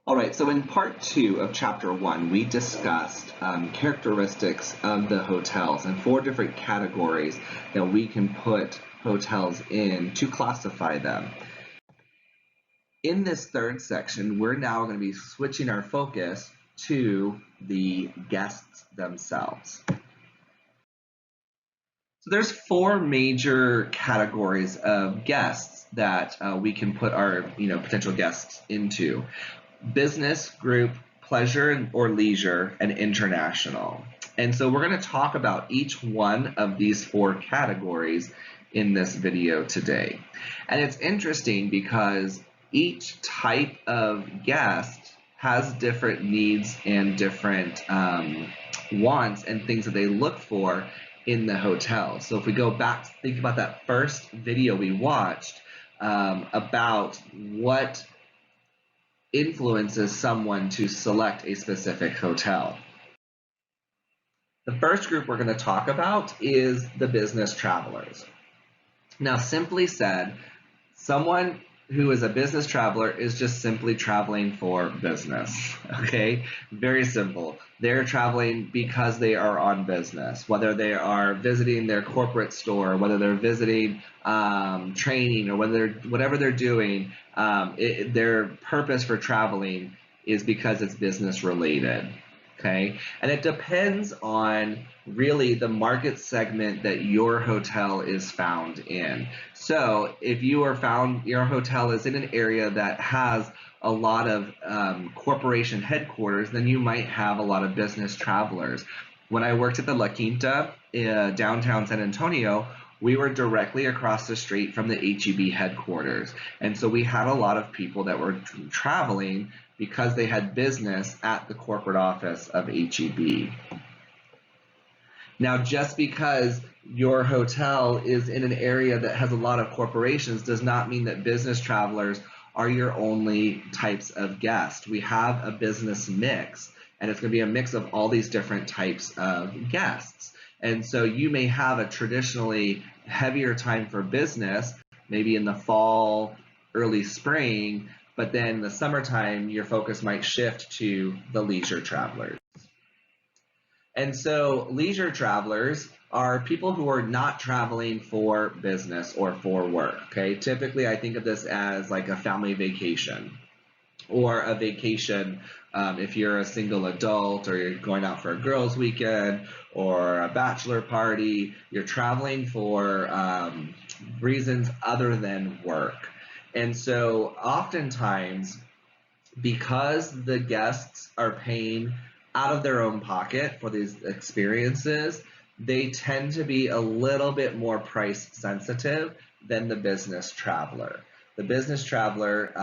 All right, so in part two of chapter one, we discussed characteristics of the hotels and four different categories that we can put hotels in to classify them. In this third section, we're now going to be switching our focus to the guests themselves. So there's four major categories of guests that we can put our potential guests into: business, group, pleasure or leisure, and international. And so we're going to talk about each one of these four categories in this video today. And it's interesting because each type of guest has different needs and different wants and things that they look for in the hotel. So if we go back, think about that first video we watched about what influences someone to select a specific hotel. The first group we're going to talk about is the business travelers. Now, simply said, someone who is a business traveler is just simply traveling for business, okay? Very simple. They're traveling because they are on business, whether they are visiting their corporate store, whether they're visiting training, or whatever they're doing, their purpose for traveling is because it's business related. Okay, and it depends on really the market segment that your hotel is found in. So if your hotel is in an area that has a lot of corporation headquarters, then you might have a lot of business travelers. When I worked at the La Quinta downtown San Antonio, we were directly across the street from the HEB headquarters. And so we had a lot of people that were traveling because they had business at the corporate office of HEB. Now, just because your hotel is in an area that has a lot of corporations does not mean that business travelers are your only types of guests. We have a business mix, and it's going to be a mix of all these different types of guests. And so you may have a traditionally heavier time for business, maybe in the fall, early spring, but then the summertime, your focus might shift to the leisure travelers. And so leisure travelers are people who are not traveling for business or for work, okay? Typically, I think of this as like a family vacation or a vacation if you're a single adult or you're going out for a girls' weekend or a bachelor party. You're traveling for reasons other than work. And so oftentimes, because the guests are paying out of their own pocket for these experiences, they tend to be a little bit more price sensitive than the business traveler. The business traveler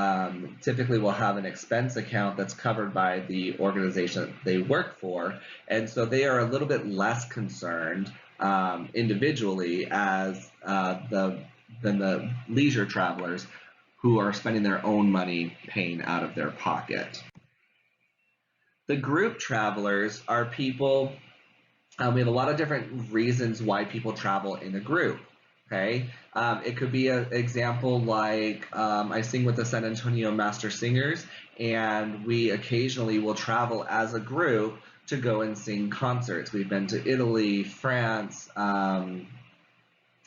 typically will have an expense account that's covered by the organization that they work for, and so they are a little bit less concerned individually than the leisure travelers who are spending their own money paying out of their pocket. The group travelers are people, we have a lot of different reasons why people travel in a group. Okay, it could be an example like I sing with the San Antonio Master Singers, and we occasionally will travel as a group to go and sing concerts. We've been to Italy, France,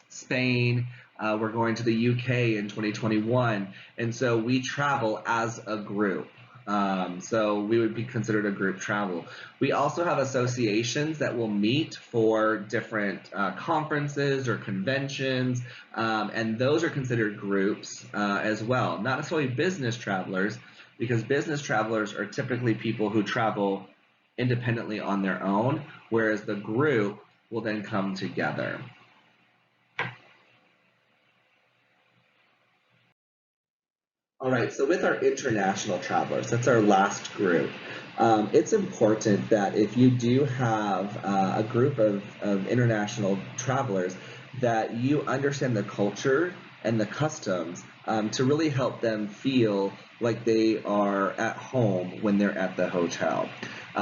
Spain. We're going to the UK in 2021, and so we travel as a group. So we would be considered a group travel. We also have associations that will meet for different conferences or conventions, and those are considered groups as well. Not necessarily business travelers, because business travelers are typically people who travel independently on their own, whereas the group will then come together. All right, so with our international travelers, that's our last group. It's important that if you do have a group of international travelers, that you understand the culture and the customs to really help them feel like they are at home when they're at the hotel.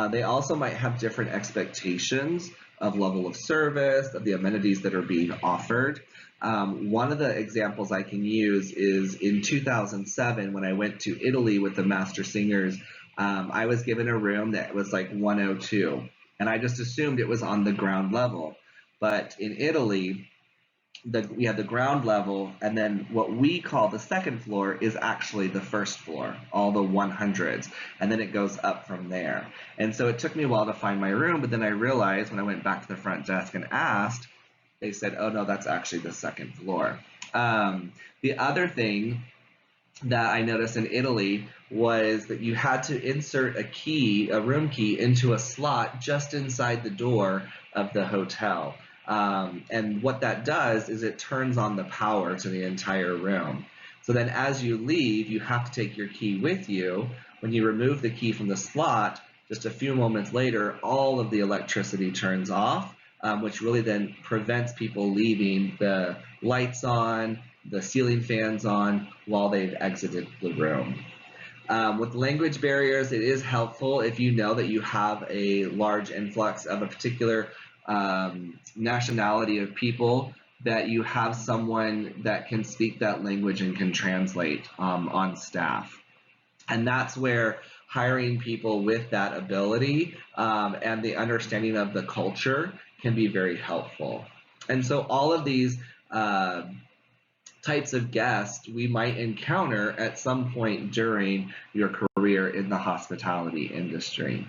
They also might have different expectations of level of service, of the amenities that are being offered. One of the examples I can use is in 2007 when I went to Italy with the Master Singers. I was given a room that was like 102, and I just assumed it was on the ground level. But in Italy, we have the ground level, and then what we call the second floor is actually the first floor, all the 100s, and then it goes up from there. And so it took me a while to find my room, but then I realized when I went back to the front desk and asked, they said, oh no, that's actually the second floor. The other thing that I noticed in Italy was that you had to insert a key, a room key, into a slot just inside the door of the hotel. And what that does is it turns on the power to the entire room. So then as you leave, you have to take your key with you. When you remove the key from the slot, just a few moments later, all of the electricity turns off, which really then prevents people leaving the lights on, the ceiling fans on while they've exited the room. With language barriers, it is helpful if you know that you have a large influx of a particular nationality of people, that you have someone that can speak that language and can translate on staff. And that's where hiring people with that ability and the understanding of the culture can be very helpful. And so all of these types of guests we might encounter at some point during your career in the hospitality industry.